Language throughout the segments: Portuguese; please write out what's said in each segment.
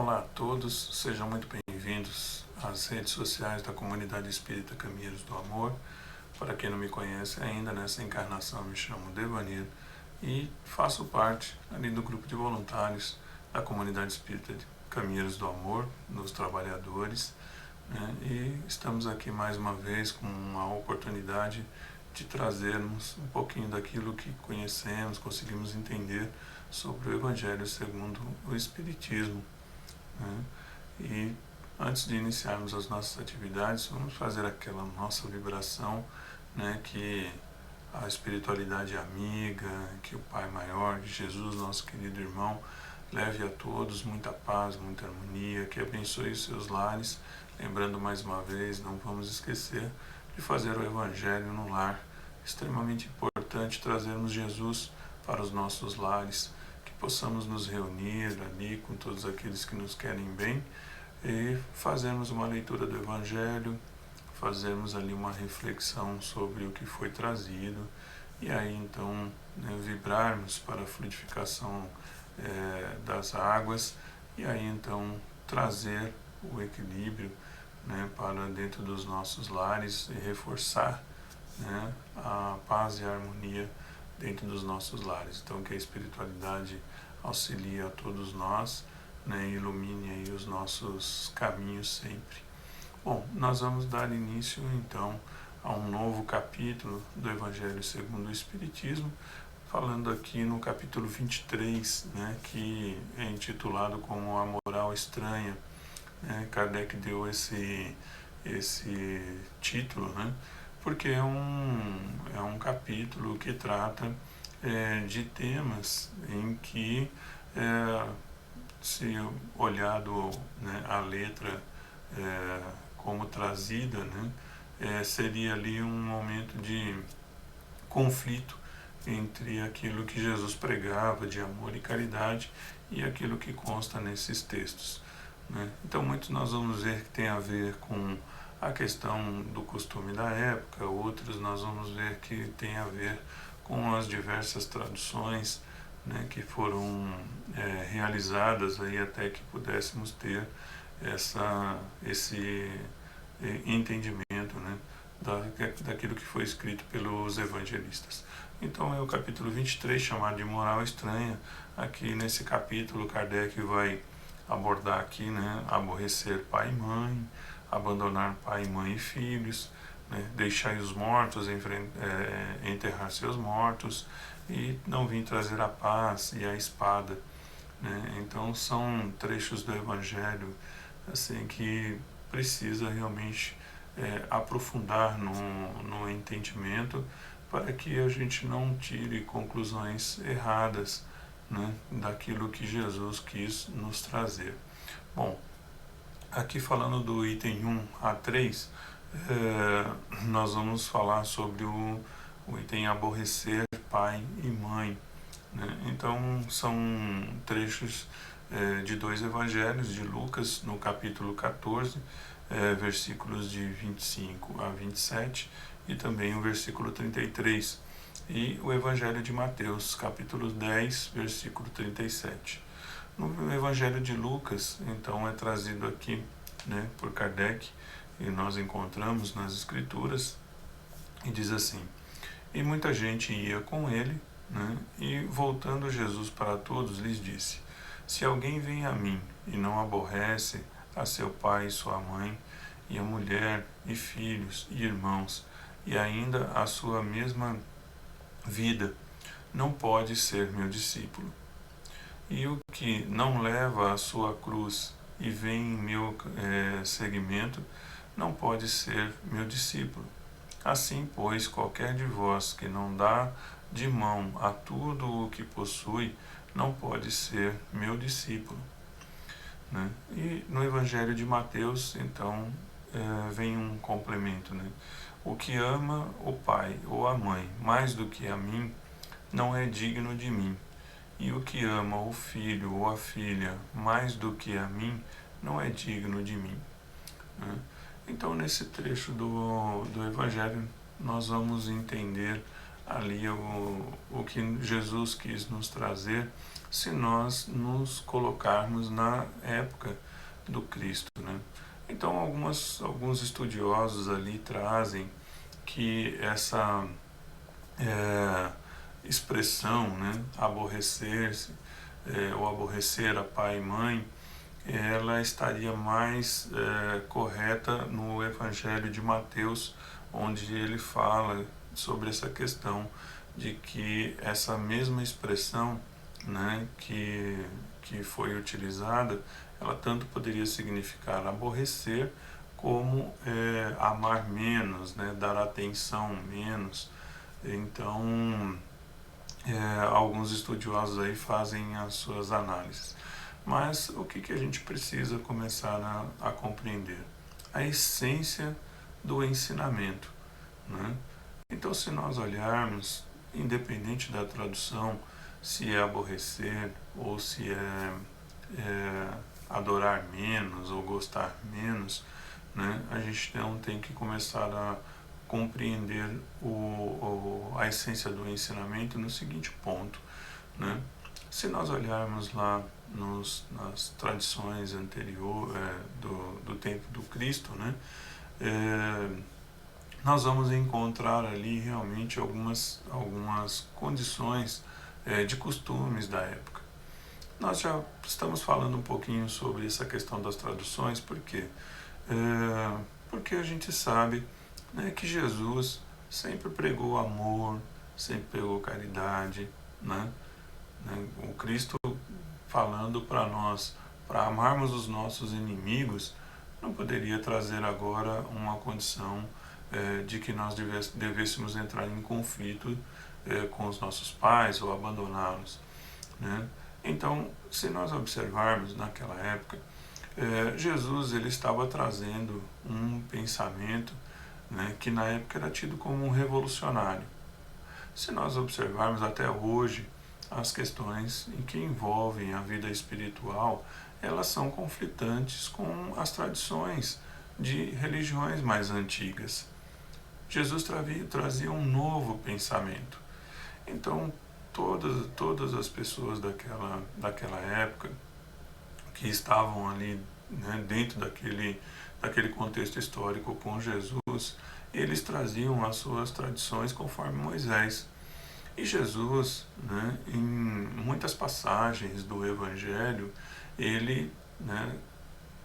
Olá a todos, sejam muito bem-vindos às redes sociais da Comunidade Espírita Caminheiros do Amor. Para quem não me conhece ainda, nessa encarnação me chamo Devanir e faço parte ali do grupo de voluntários da Comunidade Espírita de Caminheiros do Amor, dos trabalhadores, né? E estamos aqui mais uma vez com uma oportunidade de trazermos um pouquinho daquilo que conhecemos, conseguimos entender sobre o Evangelho segundo o Espiritismo, né? E antes de iniciarmos as nossas atividades, vamos fazer aquela nossa vibração, né, que a espiritualidade amiga, que o Pai Maior de Jesus, nosso querido irmão, leve a todos muita paz, muita harmonia, que abençoe os seus lares. Lembrando mais uma vez, não vamos esquecer de fazer o Evangelho no lar. Extremamente importante trazermos Jesus para os nossos lares, que possamos nos reunir ali com todos aqueles que nos querem bem e fazermos uma leitura do Evangelho, fazermos ali uma reflexão sobre o que foi trazido e aí então, né, vibrarmos para a fluidificação das águas e aí então trazer o equilíbrio, né, para dentro dos nossos lares e reforçar, né, a paz e a harmonia dentro dos nossos lares. Então que a espiritualidade auxilie a todos nós, né, ilumine aí os nossos caminhos sempre. Bom, nós vamos dar início então a um novo capítulo do Evangelho segundo o Espiritismo, falando aqui no capítulo 23, né, que é intitulado como A Moral Estranha. Kardec deu esse título, né, porque é um capítulo que trata de temas em que, se olhado, né, a letra como trazida, né, seria ali um momento de conflito entre aquilo que Jesus pregava de amor e caridade e aquilo que consta nesses textos, né? Então muitos nós vamos ver que tem a ver com a questão do costume da época, outros nós vamos ver que tem a ver com as diversas traduções, né, que foram realizadas aí até que pudéssemos ter esse entendimento, né, daquilo que foi escrito pelos evangelistas. Então é o capítulo 23, chamado de Moral Estranha. Aqui nesse capítulo Kardec vai abordar aqui, né, aborrecer pai e mãe, abandonar pai, mãe e filhos, né, deixar os mortos, enterrar seus mortos e não vir trazer a paz e a espada, né? Então são trechos do Evangelho assim que precisa realmente aprofundar no entendimento para que a gente não tire conclusões erradas, né, daquilo que Jesus quis nos trazer. Bom, aqui falando do item 1 a 3, nós vamos falar sobre o item aborrecer pai e mãe, né? Então são trechos de dois evangelhos, de Lucas no capítulo 14, versículos de 25 a 27 e também o versículo 33, e o evangelho de Mateus, capítulo 10, versículo 37. No evangelho de Lucas, então, é trazido aqui, né, por Kardec, e nós encontramos nas escrituras, e diz assim: e muita gente ia com ele, né, e voltando Jesus para todos lhes disse: se alguém vem a mim e não aborrece a seu pai e sua mãe, e a mulher, e filhos, e irmãos, e ainda a sua mesma vida, não pode ser meu discípulo. E o que não leva a sua cruz e vem em meu seguimento, não pode ser meu discípulo. Assim, pois, qualquer de vós que não dá de mão a tudo o que possui, não pode ser meu discípulo, né? E no Evangelho de Mateus, então, vem um complemento, né? O que ama o pai ou a mãe mais do que a mim, não é digno de mim. E o que ama o filho ou a filha mais do que a mim, não é digno de mim, né? Então, nesse trecho do Evangelho, nós vamos entender ali o que Jesus quis nos trazer se nós nos colocarmos na época do Cristo, né? Então, alguns estudiosos ali trazem que essa expressão, né, aborrecer-se, ou aborrecer a pai e mãe, ela estaria mais correta no Evangelho de Mateus, onde ele fala sobre essa questão de que essa mesma expressão, né, que foi utilizada, ela tanto poderia significar aborrecer como amar menos, né, dar atenção menos. Então, alguns estudiosos aí fazem as suas análises. Mas o que a gente precisa começar a compreender? A essência do ensinamento, né? Então, se nós olharmos, independente da tradução, se é aborrecer ou se é adorar menos ou gostar menos, né? A gente não tem que começar a compreender a essência do ensinamento no seguinte ponto, né? Se nós olharmos lá nas tradições anteriores do tempo do Cristo, né, nós vamos encontrar ali realmente algumas condições de costumes da época. Nós já estamos falando um pouquinho sobre essa questão das traduções, por quê? Porque a gente sabe, né, que Jesus sempre pregou amor, sempre pregou caridade, né? O Cristo falando para nós, para amarmos os nossos inimigos, não poderia trazer agora uma condição de que nós devêssemos entrar em conflito com os nossos pais ou abandoná-los, né? Então, se nós observarmos naquela época, Jesus ele estava trazendo um pensamento, né, que na época era tido como um revolucionário. Se nós observarmos até hoje, as questões em que envolvem a vida espiritual, elas são conflitantes com as tradições de religiões mais antigas. Jesus trazia um novo pensamento. Então, todas as pessoas daquela época que estavam ali, né, dentro daquele contexto histórico com Jesus, eles traziam as suas tradições conforme Moisés. E Jesus, né, em muitas passagens do Evangelho, ele, né,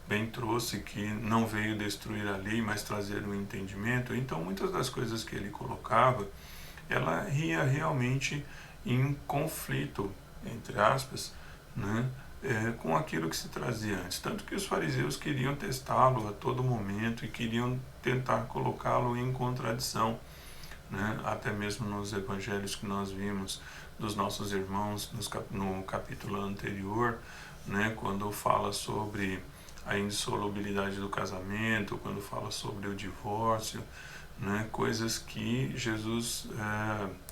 bem trouxe que não veio destruir a lei, mas trazer um entendimento. Então, muitas das coisas que ele colocava, ela ia realmente em conflito, entre aspas, né, com aquilo que se trazia antes. Tanto que os fariseus queriam testá-lo a todo momento e queriam tentar colocá-lo em contradição, né? Até mesmo nos evangelhos que nós vimos dos nossos irmãos no capítulo anterior, né? Quando fala sobre a indissolubilidade do casamento, quando fala sobre o divórcio, né? Coisas que Jesus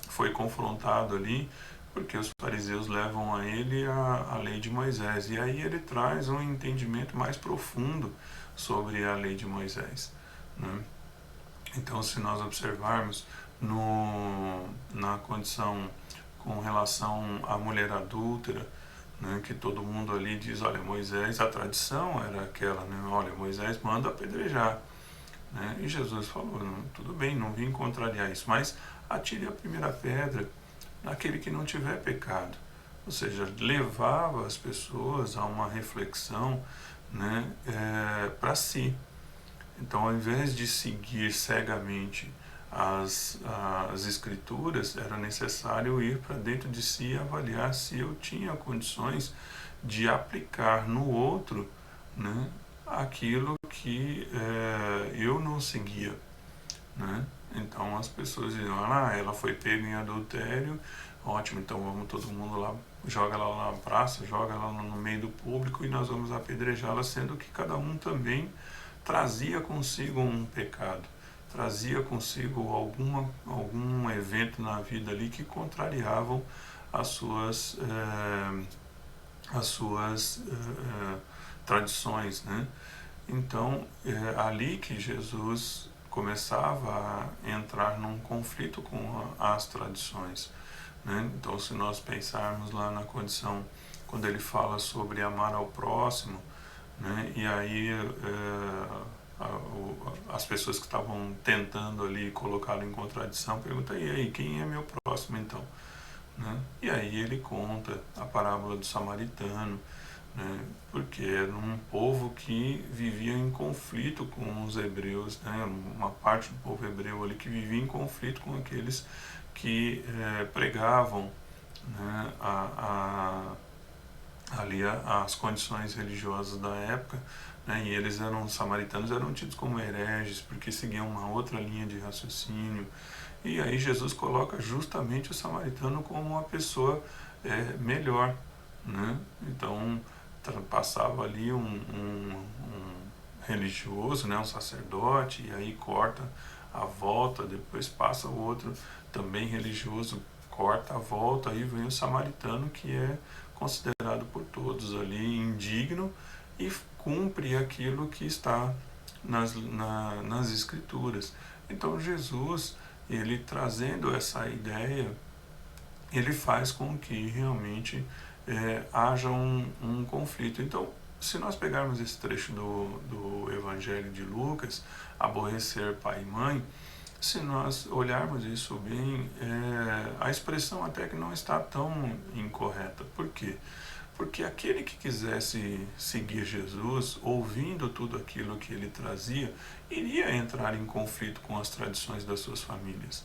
foi confrontado ali, porque os fariseus levam a ele a lei de Moisés, e aí ele traz um entendimento mais profundo sobre a lei de Moisés, né? Então, se nós observarmos na condição com relação à mulher adúltera, né, que todo mundo ali diz, olha, Moisés, a tradição era aquela, né, olha, Moisés manda apedrejar, né, e Jesus falou, tudo bem, não vim contrariar isso, mas atire a primeira pedra naquele que não tiver pecado. Ou seja, levava as pessoas a uma reflexão, né, para si. Então, ao invés de seguir cegamente as escrituras, era necessário ir para dentro de si e avaliar se eu tinha condições de aplicar no outro, né, aquilo que eu não seguia, né? Então as pessoas diziam, ela foi pega em adultério, ótimo, então vamos todo mundo lá, joga ela na praça, joga ela no meio do público e nós vamos apedrejá-la, sendo que cada um também trazia consigo um pecado, trazia consigo algum evento na vida ali que contrariavam as suas tradições, né? Então, ali que Jesus começava a entrar num conflito com as tradições, né? Então, se nós pensarmos lá na condição quando ele fala sobre amar ao próximo, né? E aí as pessoas que estavam tentando ali colocá-lo em contradição perguntam: e aí, quem é meu próximo então? Né? E aí ele conta a parábola do samaritano, né? Porque era um povo que vivia em conflito com os hebreus, né? Uma parte do povo hebreu ali que vivia em conflito com aqueles que pregavam, né? Ali as condições religiosas da época, né? E eles eram, os samaritanos eram tidos como hereges porque seguiam uma outra linha de raciocínio. E aí Jesus coloca justamente o samaritano como uma pessoa melhor, né? Então passava ali um religioso, né? Um sacerdote, e aí corta a volta, depois passa o outro também religioso, corta a volta, aí vem o samaritano, que é considerado por todos ali indigno e cumpre aquilo que está nas escrituras. Então Jesus, ele trazendo essa ideia, ele faz com que realmente haja um conflito. Então, se nós pegarmos esse trecho do Evangelho de Lucas, aborrecer pai e mãe, se nós olharmos isso bem, a expressão até que não está tão incorreta. Por quê? Porque aquele que quisesse seguir Jesus, ouvindo tudo aquilo que ele trazia, iria entrar em conflito com as tradições das suas famílias,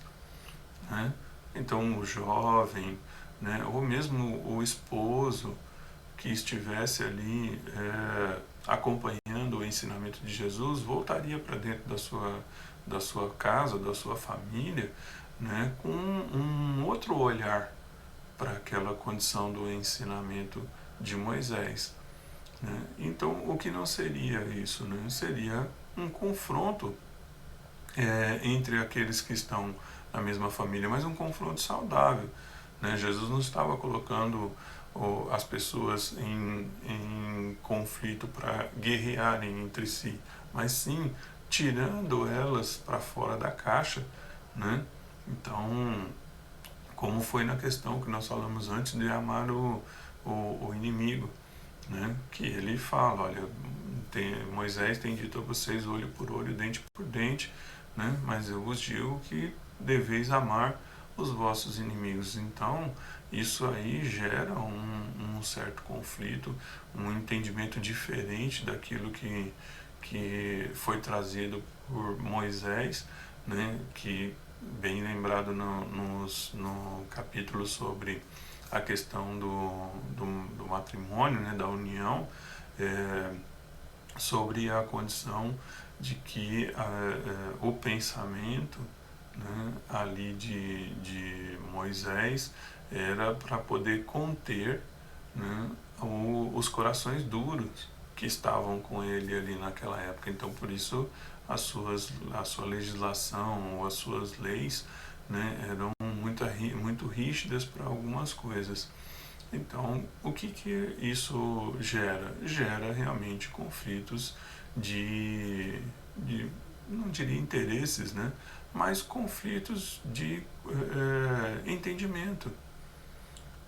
né? Então o jovem, né, ou mesmo o esposo que estivesse ali acompanhando o ensinamento de Jesus, voltaria para dentro da sua casa, da sua família, né, com um outro olhar para aquela condição do ensinamento de Moisés, né? Então, o que não seria isso, né? Seria um confronto entre aqueles que estão na mesma família, mas um confronto saudável, né? Jesus não estava colocando as pessoas em conflito para guerrearem entre si, mas sim tirando elas para fora da caixa, né? Então, como foi na questão que nós falamos antes de amar o inimigo, né? Que ele fala: olha, Moisés tem dito a vocês olho por olho, dente por dente, né? Mas eu vos digo que deveis amar os vossos inimigos. Então, isso aí gera um certo conflito, um entendimento diferente daquilo que foi trazido por Moisés, né? Que, bem lembrado no capítulo sobre a questão do matrimônio, né, da união, sobre a condição de que o pensamento, né, ali de Moisés era para poder conter, né, os corações duros que estavam com ele ali naquela época. Então, por isso, a sua legislação ou as suas leis, né, eram muito rígidas para algumas coisas. Então, o que isso gera? Gera realmente conflitos de não diria interesses, né? Mas conflitos de entendimento,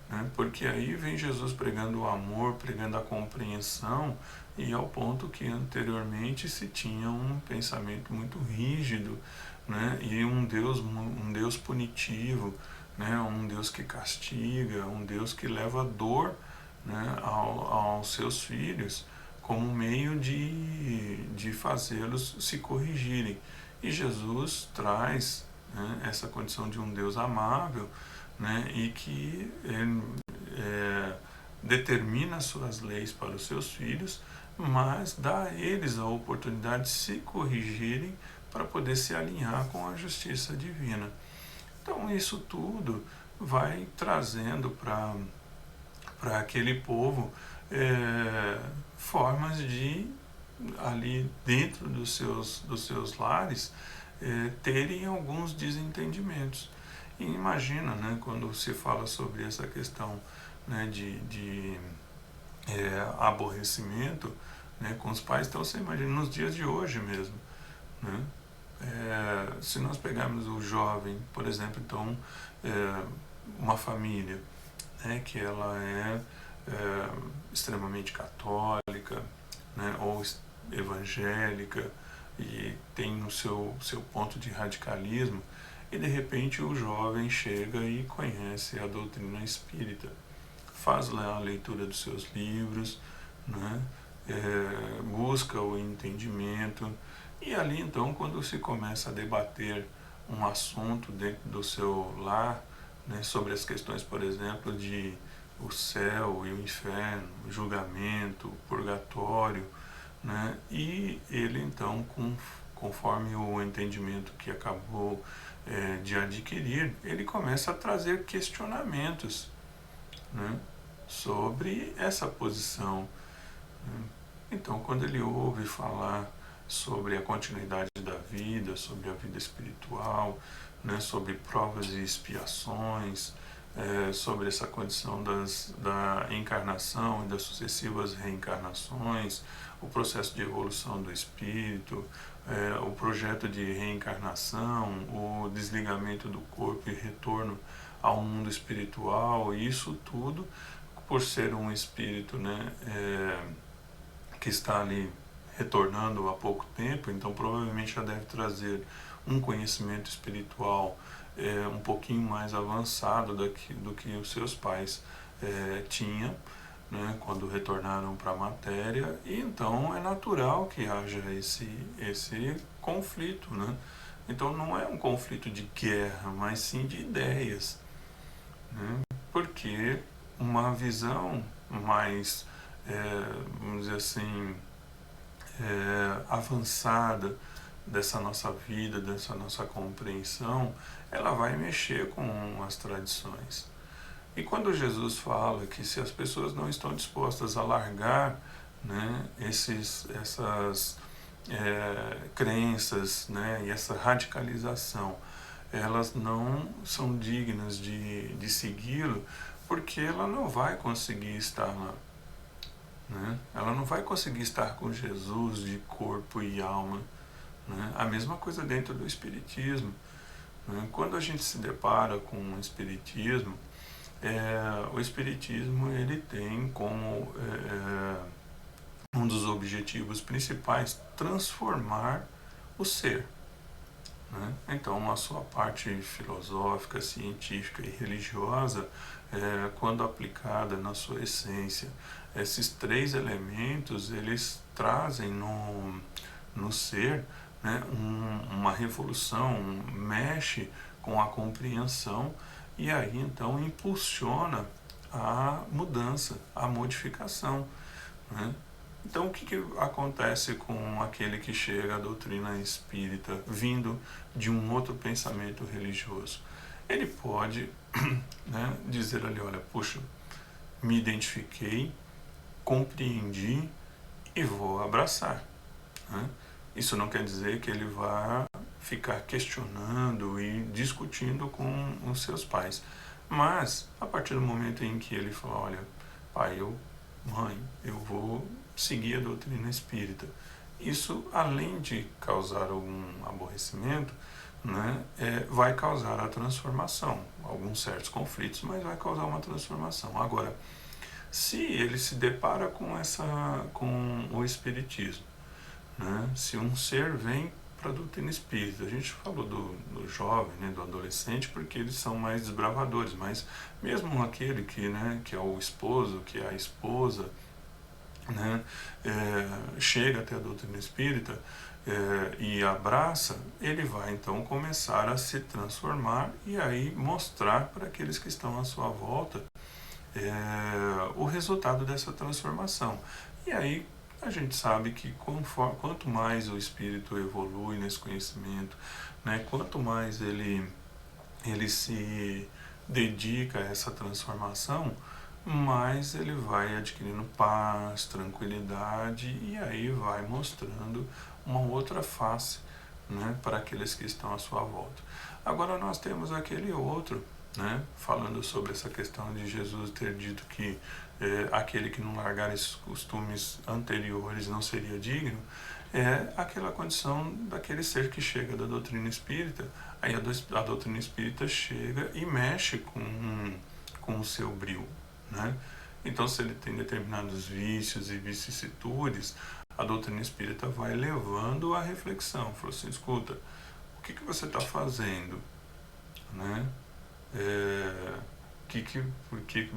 né? Porque aí vem Jesus pregando o amor, pregando a compreensão, e ao ponto que anteriormente se tinha um pensamento muito rígido, né? E um Deus punitivo, né? Um Deus que castiga, um Deus que leva dor, né, aos seus filhos, como meio de fazê-los se corrigirem. E Jesus traz, né, essa condição de um Deus amável, né, e que determina suas leis para os seus filhos, mas dá a eles a oportunidade de se corrigirem para poder se alinhar com a justiça divina. Então isso tudo vai trazendo para aquele povo formas de, ali dentro dos seus lares, terem alguns desentendimentos. E imagina, né, quando se fala sobre essa questão, né, de aborrecimento, né, com os pais, então você imagina nos dias de hoje mesmo, né? Se nós pegarmos o jovem, por exemplo, então, uma família, né, que ela extremamente católica, né, ou evangélica, e tem o seu ponto de radicalismo, e de repente o jovem chega e conhece a doutrina espírita, faz lá a leitura dos seus livros, né, busca o entendimento, e ali então, quando se começa a debater um assunto dentro do seu lar, né, sobre as questões, por exemplo, de o céu e o inferno, o julgamento, o purgatório, né, e ele então, conforme o entendimento que acabou de adquirir, ele começa a trazer questionamentos, né, sobre essa posição. Né? Então, quando ele ouve falar sobre a continuidade da vida, sobre a vida espiritual, né, sobre provas e expiações, sobre essa condição da encarnação e das sucessivas reencarnações, o processo de evolução do espírito, o projeto de reencarnação, o desligamento do corpo e retorno ao mundo espiritual, e isso tudo, por ser um espírito, né, que está ali retornando há pouco tempo, então provavelmente já deve trazer um conhecimento espiritual um pouquinho mais avançado do que os seus pais tinham, né, quando retornaram para a matéria, e então é natural que haja esse conflito, né? Então não é um conflito de guerra, mas sim de ideias, né? Porque uma visão mais, vamos dizer assim, avançada dessa nossa vida, dessa nossa compreensão, ela vai mexer com as tradições. E quando Jesus fala que se as pessoas não estão dispostas a largar, né, essas crenças, né, e essa radicalização, elas não são dignas de segui-lo, porque ela não vai conseguir estar lá. Né? Ela não vai conseguir estar com Jesus de corpo e alma. Né? A mesma coisa dentro do Espiritismo. Né? Quando a gente se depara com o Espiritismo, o Espiritismo ele tem como um dos objetivos principais transformar o ser. Né? Então, a sua parte filosófica, científica e religiosa, quando aplicada na sua essência, esses três elementos eles trazem no ser, né, uma revolução, mexe com a compreensão, e aí então impulsiona a mudança, a modificação. Né? Então, o que acontece com aquele que chega à doutrina espírita vindo de um outro pensamento religioso? Ele pode, né, dizer ali, olha, puxa, me identifiquei, compreendi e vou abraçar. Né? Isso não quer dizer que ele vá ficar questionando e discutindo com os seus pais. Mas, a partir do momento em que ele fala, olha, pai, mãe, eu vou seguir a doutrina espírita. Isso, além de causar algum aborrecimento, né, vai causar a transformação. Alguns certos conflitos, mas vai causar uma transformação. Agora, se ele se depara com o espiritismo, né, se um ser vem para a doutrina espírita, a gente falou do jovem, né, do adolescente, porque eles são mais desbravadores, mas mesmo aquele que é o esposo, que é a esposa, né, chega até a doutrina espírita e abraça, ele vai então começar a se transformar e aí mostrar para aqueles que estão à sua volta o resultado dessa transformação. E aí a gente sabe que quanto mais o espírito evolui nesse conhecimento, né, quanto mais ele se dedica a essa transformação, mais ele vai adquirindo paz, tranquilidade, e aí vai mostrando uma outra face, né, para aqueles que estão à sua volta. Agora nós temos aquele outro, né, falando sobre essa questão de Jesus ter dito que aquele que não largar esses costumes anteriores não seria digno, é aquela condição daquele ser que chega da doutrina espírita, aí a doutrina espírita chega e mexe com o seu brio, né? Então, se ele tem determinados vícios e vicissitudes, a doutrina espírita vai levando à reflexão. Falou assim, escuta, o que você está fazendo? Né? Por que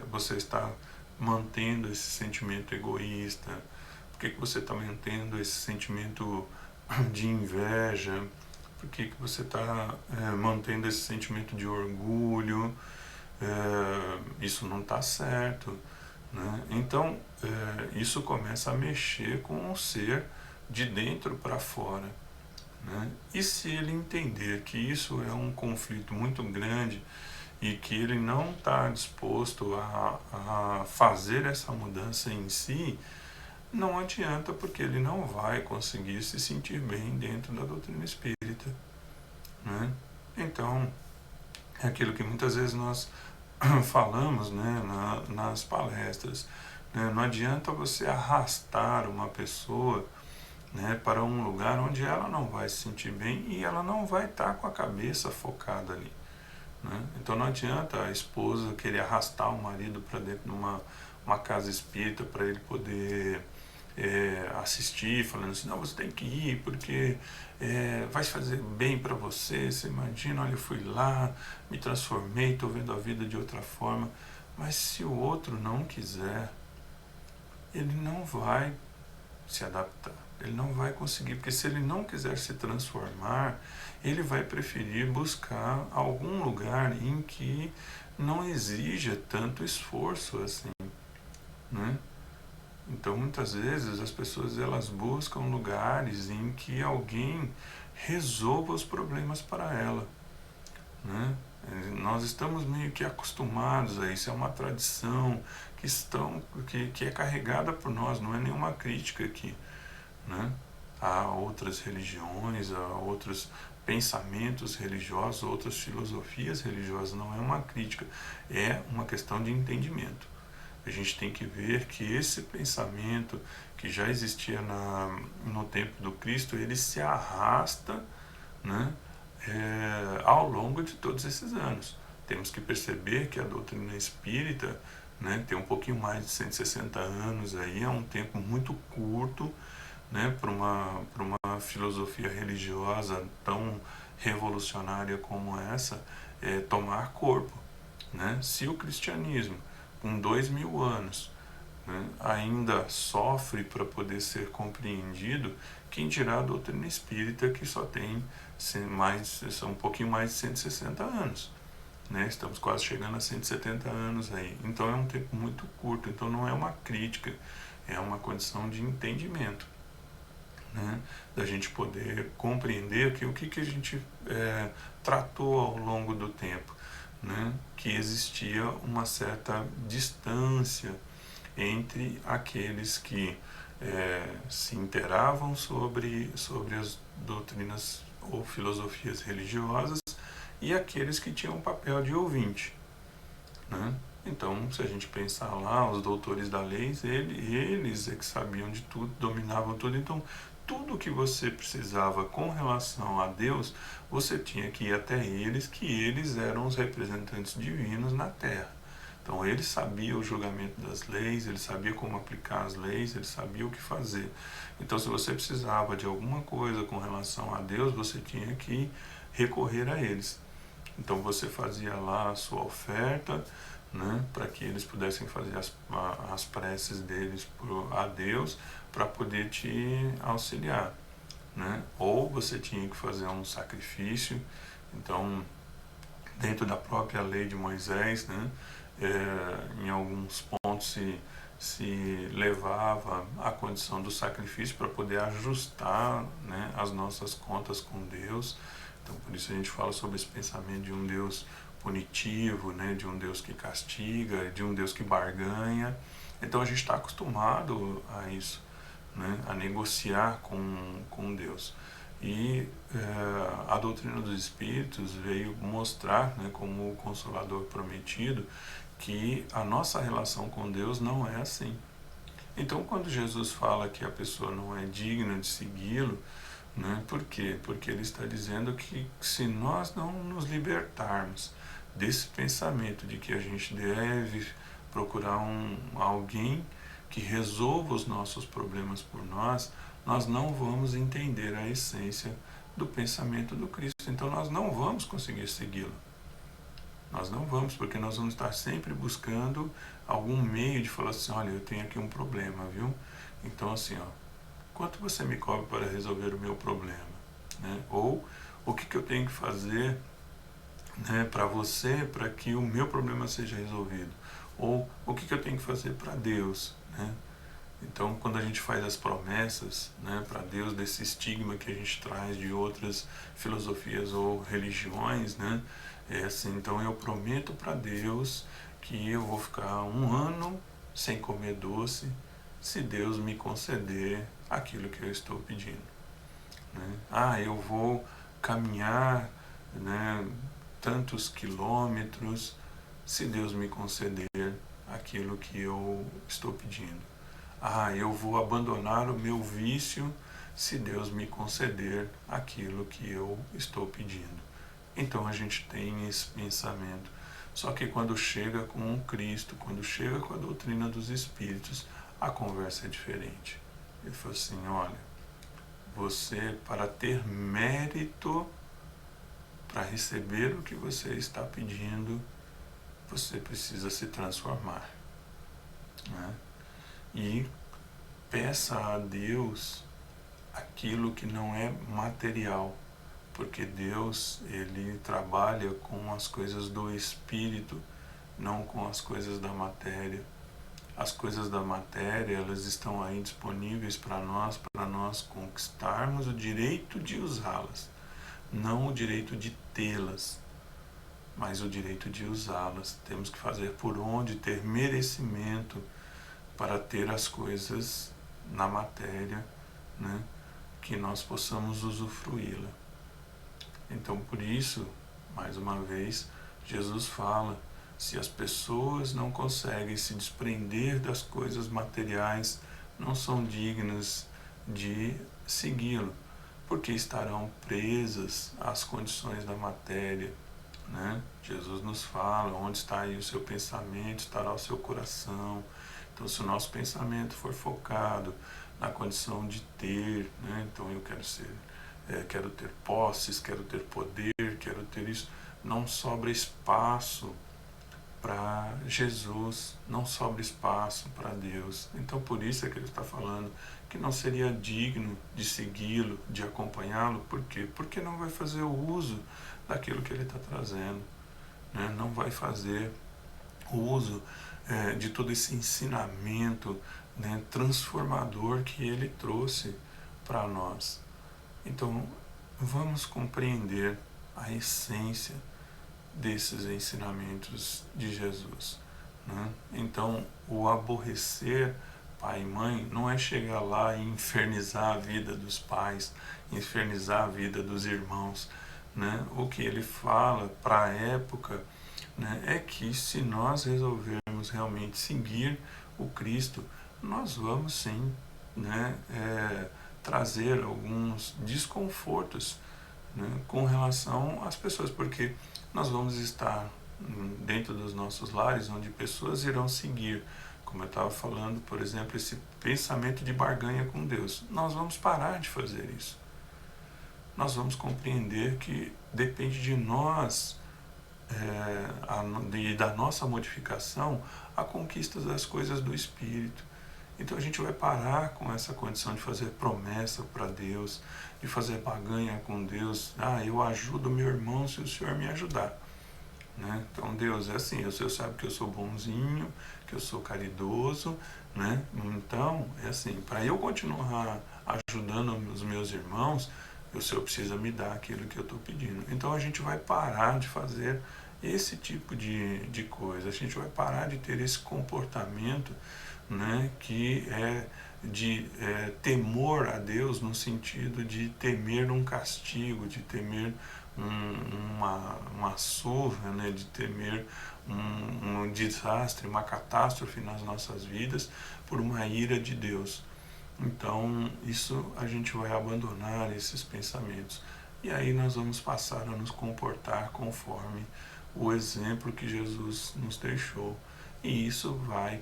você está mantendo esse sentimento egoísta? Por que você está mantendo esse sentimento de inveja? Por que você está mantendo esse sentimento de orgulho? Isso não está certo. Né? Então, isso começa a mexer com o ser de dentro para fora. Né? E se ele entender que isso é um conflito muito grande e que ele não está disposto a fazer essa mudança em si, não adianta, porque ele não vai conseguir se sentir bem dentro da doutrina espírita. Né? Então, é aquilo que muitas vezes nós falamos, né, nas palestras. Né? Não adianta você arrastar uma pessoa, né, para um lugar onde ela não vai se sentir bem e ela não vai estar com a cabeça focada ali. Né? Então não adianta a esposa querer arrastar o marido para dentro de uma casa espírita para ele poder assistir, falando assim, não, você tem que ir porque vai fazer bem para você. Você imagina, olha, eu fui lá, me transformei, estou vendo a vida de outra forma. Mas se o outro não quiser, ele não vai se adaptar. Ele não vai conseguir, porque se ele não quiser se transformar, ele vai preferir buscar algum lugar em que não exija tanto esforço assim, né? Então, muitas vezes as pessoas elas buscam lugares em que alguém resolva os problemas para ela, né? Nós estamos meio que acostumados a isso, é uma tradição que é carregada por nós, não é nenhuma crítica aqui. Né? Há outras religiões, há outros pensamentos religiosos, outras filosofias religiosas, não é uma crítica, é uma questão de entendimento. A gente tem que ver que esse pensamento que já existia no tempo do Cristo, ele se arrasta, né, ao longo de todos esses anos. Temos que perceber que a doutrina espírita, né, tem um pouquinho mais de 160 anos, aí, é um tempo muito curto, né, para uma filosofia religiosa tão revolucionária como essa, tomar corpo. Né? Se o cristianismo, com 2000 anos, né, ainda sofre para poder ser compreendido, quem dirá a doutrina espírita, que só tem um pouquinho mais de 160 anos. Né? Estamos quase chegando a 170 anos aí. Então é um tempo muito curto, então não é uma crítica, é uma condição de entendimento. Né, da gente poder compreender o que a gente tratou ao longo do tempo, né, que existia uma certa distância entre aqueles que se inteiravam sobre as doutrinas ou filosofias religiosas e aqueles que tinham o papel de ouvinte. Né? Então, se a gente pensar lá, os doutores da lei, eles é que sabiam de tudo, dominavam tudo. Então, tudo que você precisava com relação a Deus, você tinha que ir até eles, que eles eram os representantes divinos na Terra. Então, eles sabiam o julgamento das leis, eles sabiam como aplicar as leis, eles sabiam o que fazer. Então, se você precisava de alguma coisa com relação a Deus, você tinha que recorrer a eles. Então, você fazia lá a sua oferta, né, para que eles pudessem fazer as preces deles a Deus para poder te auxiliar. Né? Ou você tinha que fazer um sacrifício. Então, dentro da própria lei de Moisés, né, em alguns pontos se levava a condição do sacrifício para poder ajustar, né, as nossas contas com Deus. Então, por isso a gente fala sobre esse pensamento de um Deus punitivo, né, de um Deus que castiga, de um Deus que barganha. Então a gente está acostumado a isso, né, a negociar com Deus. E a doutrina dos Espíritos veio mostrar, né, como o Consolador prometido, que a nossa relação com Deus não é assim. Então, quando Jesus fala que a pessoa não é digna de segui-lo, né, por quê? Porque ele está dizendo que se nós não nos libertarmos desse pensamento de que a gente deve procurar alguém que resolva os nossos problemas por nós, nós não vamos entender a essência do pensamento do Cristo. Então nós não vamos conseguir segui-lo. Nós não vamos, porque nós vamos estar sempre buscando algum meio de falar assim, olha, eu tenho aqui um problema, viu? Então assim, ó, quanto você me cobra para resolver o meu problema? Né? Ou o que eu tenho que fazer, né, para você, para que o meu problema seja resolvido? Ou o que eu tenho que fazer para Deus? Né? Então, quando a gente faz as promessas, né, para Deus, desse estigma que a gente traz de outras filosofias ou religiões, né, é assim, então eu prometo para Deus que eu vou ficar 1 ano sem comer doce, se Deus me conceder aquilo que eu estou pedindo. Né? Eu vou caminhar, né, tantos quilômetros, se Deus me conceder aquilo que eu estou pedindo. Eu vou abandonar o meu vício, se Deus me conceder aquilo que eu estou pedindo. Então a gente tem esse pensamento. Só que quando chega com o Cristo, quando chega com a doutrina dos Espíritos, a conversa é diferente. Ele falou assim, olha, você, para ter mérito, para receber o que você está pedindo, você precisa se transformar. Né? E peça a Deus aquilo que não é material, porque Deus, ele trabalha com as coisas do Espírito, não com as coisas da matéria. As coisas da matéria, elas estão aí disponíveis para nós conquistarmos o direito de usá-las, não o direito de tê-las, mas o direito de usá-las. Temos que fazer por onde, ter merecimento para ter as coisas na matéria, né, que nós possamos usufruí-la. Então, por isso, mais uma vez, Jesus fala, se as pessoas não conseguem se desprender das coisas materiais, não são dignas de segui-lo, porque estarão presas às condições da matéria. Né? Jesus nos fala, onde está aí o seu pensamento, estará o seu coração. Então, se o nosso pensamento for focado na condição de ter, né? Então eu quero ter posses, quero ter poder, quero ter isso, não sobra espaço para Jesus, não sobra espaço para Deus. Então por isso é que ele está falando que não seria digno de segui-lo, de acompanhá-lo. Por quê? Porque não vai fazer o uso daquilo que ele está trazendo, né? Não vai fazer o uso de todo esse ensinamento, né, transformador que ele trouxe para nós. Então vamos compreender a essência desses ensinamentos de Jesus. Né? Então o aborrecer pai e mãe não é chegar lá e infernizar a vida dos pais, infernizar a vida dos irmãos. Né? O que ele fala para a época, né, é que se nós resolvermos realmente seguir o Cristo, nós vamos sim, né, trazer alguns desconfortos, né, com relação às pessoas, porque nós vamos estar dentro dos nossos lares onde pessoas irão seguir, como eu estava falando, por exemplo, esse pensamento de barganha com Deus. Nós vamos parar de fazer isso. Nós vamos compreender que depende de nós, e da nossa modificação, a conquista das coisas do Espírito. Então a gente vai parar com essa condição de fazer promessa para Deus, de fazer barganha com Deus. Eu ajudo meu irmão se o Senhor me ajudar. Né? Então Deus é assim, o Senhor sabe que eu sou bonzinho, que eu sou caridoso, né? Então é assim, para eu continuar ajudando os meus irmãos, o Senhor precisa me dar aquilo que eu estou pedindo. Então a gente vai parar de fazer esse tipo de coisa, a gente vai parar de ter esse comportamento, né, que é de temor a Deus, no sentido de temer um castigo, de temer uma surra, né, de temer um desastre, uma catástrofe nas nossas vidas por uma ira de Deus. Então isso a gente vai abandonar esses pensamentos e aí nós vamos passar a nos comportar conforme o exemplo que Jesus nos deixou. E isso vai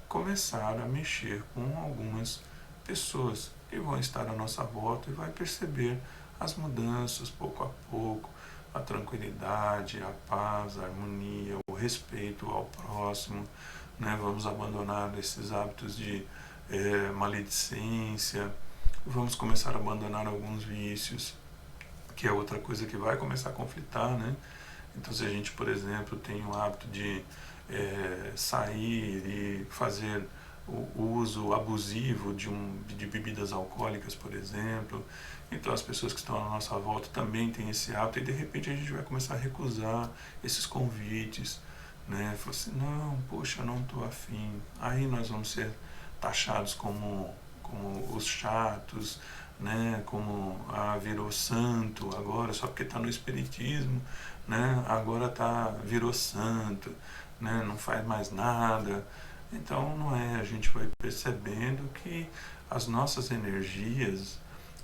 começar a mexer com algumas pessoas que vão estar à nossa volta e vai perceber as mudanças pouco a pouco, a tranquilidade, a paz, a harmonia, o respeito ao próximo, né? Vamos abandonar esses hábitos de maledicência, vamos começar a abandonar alguns vícios, que é outra coisa que vai começar a conflitar, né? Então, se a gente, por exemplo, tem o hábito de sair e fazer o uso abusivo de bebidas alcoólicas, por exemplo, então as pessoas que estão à nossa volta também têm esse hábito e de repente a gente vai começar a recusar esses convites, né? Falar assim, não, poxa, não estou afim. Aí nós vamos ser taxados como os chatos, né? Como virou santo agora só porque está no espiritismo, né? Agora virou santo, né? Não faz mais nada. Então não é, a gente vai percebendo que as nossas energias,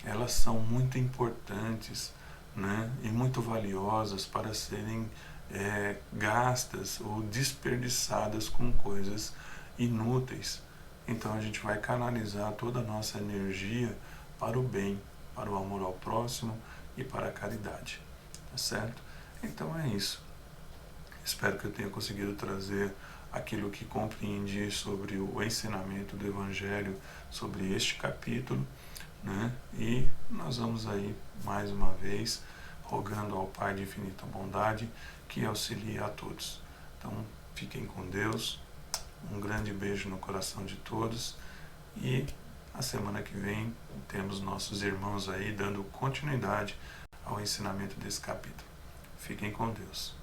elas são muito importantes, né? E muito valiosas para serem gastas ou desperdiçadas com coisas inúteis. Então a gente vai canalizar toda a nossa energia para o bem, para o amor ao próximo e para a caridade, tá certo? Então é isso. Espero que eu tenha conseguido trazer aquilo que compreendi sobre o ensinamento do Evangelho, sobre este capítulo, né? E nós vamos aí, mais uma vez, rogando ao Pai de infinita bondade que auxilie a todos. Então, fiquem com Deus, um grande beijo no coração de todos e a semana que vem temos nossos irmãos aí dando continuidade ao ensinamento desse capítulo. Fiquem com Deus.